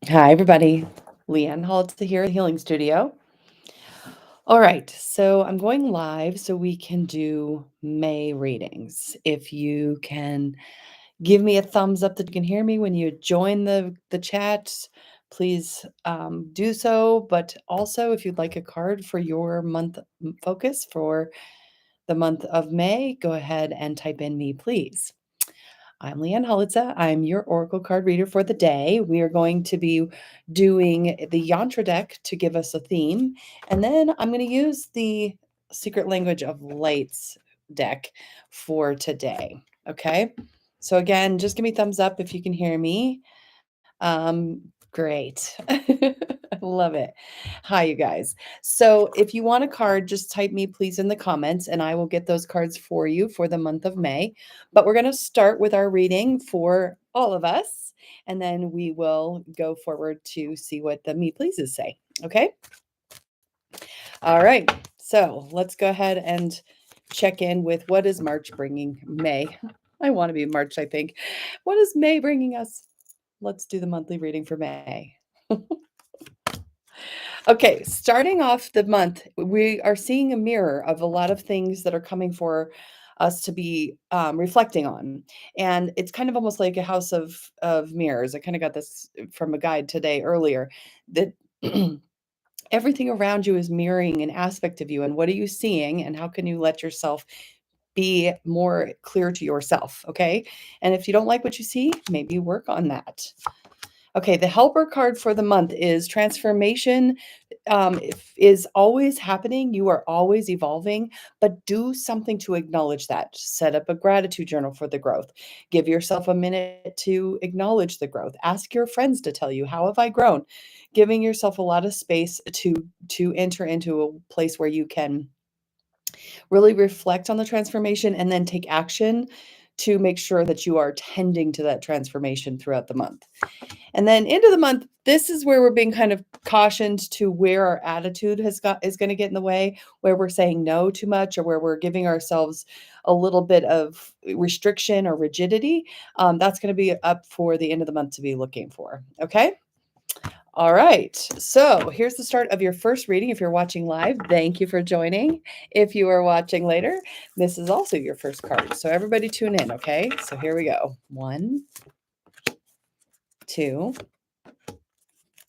Hi, everybody. Leanne Holitza here at the Healing Studio. All right, so I'm going live so we can do May readings. If you can give me a thumbs up that you can hear me when you join the chat, please do so. But also, if you'd like a card for your month focus for the month of May, go ahead and type in me, please. I'm Leanne Holitza. I'm your Oracle card reader for the day. We are going to be doing the Yantra deck to give us a theme. And then I'm going to use the Secret Language of Lights deck for today. Okay. So, again, just give me thumbs up if you can hear me. Great. I love it. Hi, you guys. So if you want a card, just type me please in the comments and I will get those cards for you for the month of May. But we're going to start with our reading for all of us, and then we will go forward to see what the me pleases say. Okay. All right. So let's go ahead and check in with what is March bringing May. I want to be March, I think. What is May bringing us? Let's do the monthly reading for May. Okay, starting off the month, we are seeing a mirror of a lot of things that are coming for us to be reflecting on, and it's kind of almost like a house of mirrors. I kind of got this from a guide today earlier that everything around you is mirroring an aspect of you, and what are you seeing, and how can you let yourself be more clear to yourself? Okay, and if you don't like what you see, maybe work on that. Okay, the helper card for the month is transformation is always happening. You are always evolving, but do something to acknowledge that. Set up a gratitude journal for the growth. Give yourself a minute to acknowledge the growth. Ask your friends to tell you, how have I grown? Giving yourself a lot of space to enter into a place where you can really reflect on the transformation and then take action to make sure that you are tending to that transformation throughout the month. And then into the month, this is where we're being kind of cautioned to where our attitude is going to get in the way, where we're saying no too much, or where we're giving ourselves a little bit of restriction or rigidity. That's going to be up for the end of the month to be looking for. Okay. All right. So here's the start of your first reading. If you're watching live, thank you for joining. If you are watching later, this is also your first card. So everybody tune in. Okay. So here we go. 1, 2,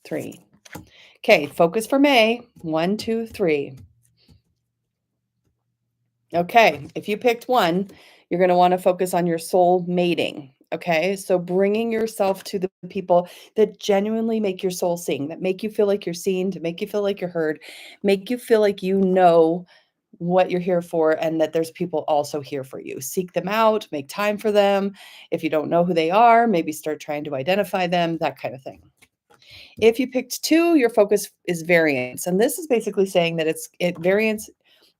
3. Okay, focus for May. 1, 2, 3. Okay, if you picked one, you're going to want to focus on your soul mating. Okay, so bringing yourself to the people that genuinely make your soul sing, that make you feel like you're seen, to make you feel like you're heard, make you feel like you know what you're here for, and that there's people also here for you. Seek them out, make time for them. If you don't know who they are, maybe start trying to identify them, that kind of thing. If you picked 2, your focus is variance. And this is basically saying that variance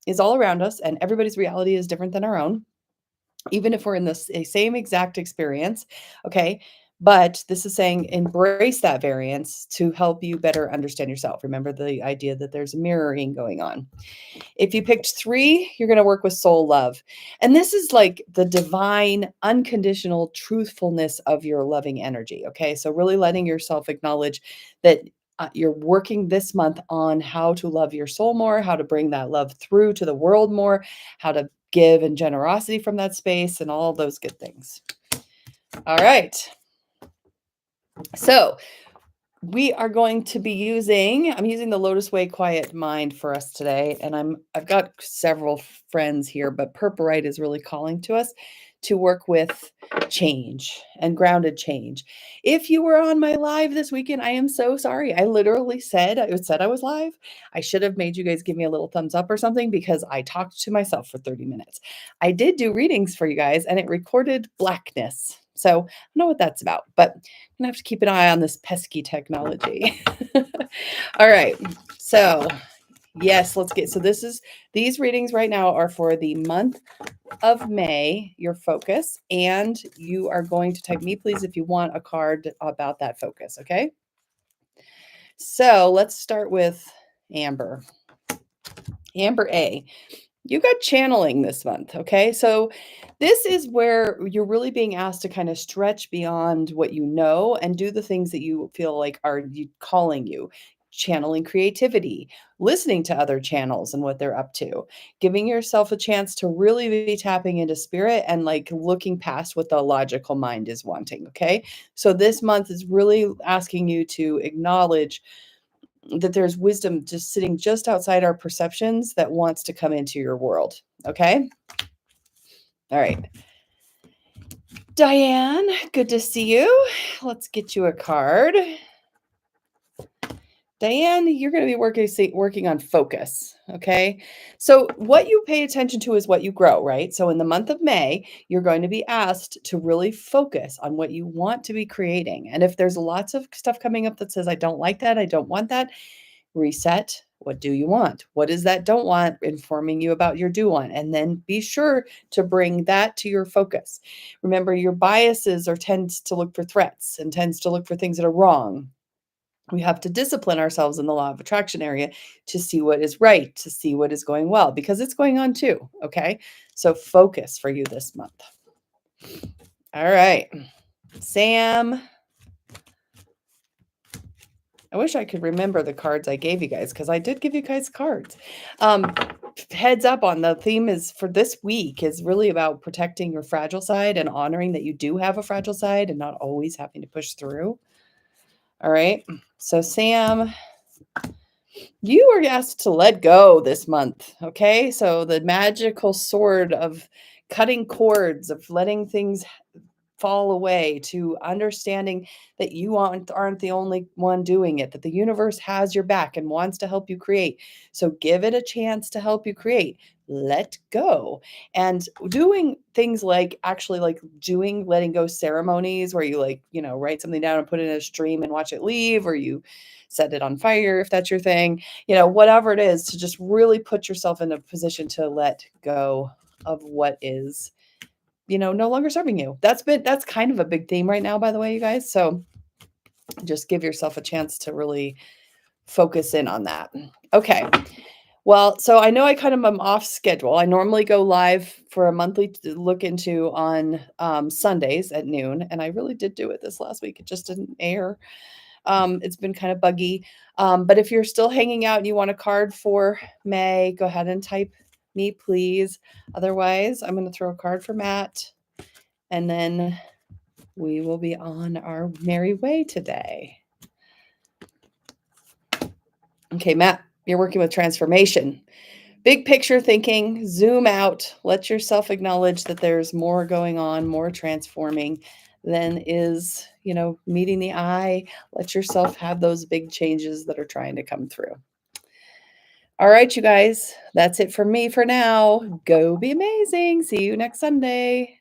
is all around us and everybody's reality is different than our own, even if we're in the same exact experience. Okay. But this is saying embrace that variance to help you better understand yourself. Remember the idea that there's mirroring going on. If you picked 3, you're going to work with soul love. And this is like the divine, unconditional truthfulness of your loving energy. Okay. So, really letting yourself acknowledge that you're working this month on how to love your soul more, how to bring that love through to the world more, how to give in generosity from that space, and all those good things. All right. So, we are going to be I'm using the Lotus Way Quiet Mind for us today. And I've got several friends here, but Purpurite is really calling to us to work with change and grounded change. If you were on my live this weekend, I am so sorry. I literally said I was live. I should have made you guys give me a little thumbs up or something because I talked to myself for 30 minutes. I did do readings for you guys and it recorded blackness. So I don't know what that's about, but I'm gonna have to keep an eye on this pesky technology. All right. So yes, let's get, so these readings right now are for the month of May, your focus, and you are going to type me please if you want a card about that focus. Okay. So let's start with Amber. Amber A. You got channeling this month, okay? So this is where you're really being asked to kind of stretch beyond what you know and do the things that you feel like are calling you. Channeling creativity, listening to other channels and what they're up to, giving yourself a chance to really be tapping into spirit and like looking past what the logical mind is wanting, okay? So this month is really asking you to acknowledge that there's wisdom just sitting just outside our perceptions that wants to come into your world. Okay. All right. Diane, good to see you. Let's get you a card. Diane, you're going to be working on focus. Okay. So, what you pay attention to is what you grow, right? So, in the month of May, you're going to be asked to really focus on what you want to be creating. And if there's lots of stuff coming up that says, I don't like that, I don't want that, reset. What do you want? What is that don't want informing you about your do want? And then be sure to bring that to your focus. Remember, your biases are tends to look for threats and tends to look for things that are wrong. We have to discipline ourselves in the law of attraction area to see what is right, to see what is going well, because it's going on too. Okay. So focus for you this month. All right. Sam, I wish I could remember the cards I gave you guys because I did give you guys cards. Heads up on the theme is for this week is really about protecting your fragile side and honoring that you do have a fragile side and not always having to push through. All right. So, Sam, you were asked to let go this month. Okay. So, the magical sword of cutting cords, of letting things fall away, to understanding that you aren't the only one doing it, that the universe has your back and wants to help you create. So give it a chance to help you create. Let go. And doing things like actually like doing letting go ceremonies where you like, write something down and put it in a stream and watch it leave, or you set it on fire if that's your thing, whatever it is, to just really put yourself in a position to let go of what is no longer serving you. That's kind of a big theme right now, by the way, you guys. So just give yourself a chance to really focus in on that. Okay. Well, so I know I kind of am off schedule. I normally go live for a monthly to look into on Sundays at noon, and I really did do it this last week. It just didn't air. It's been kind of buggy. But if you're still hanging out and you want a card for May, go ahead and type me, please. Otherwise, I'm going to throw a card for Matt, and then we will be on our merry way today. Okay, Matt, you're working with transformation. Big picture thinking, zoom out, let yourself acknowledge that there's more going on, more transforming than is, meeting the eye. Let yourself have those big changes that are trying to come through. All right, you guys, that's it from me for now. Go be amazing. See you next Sunday.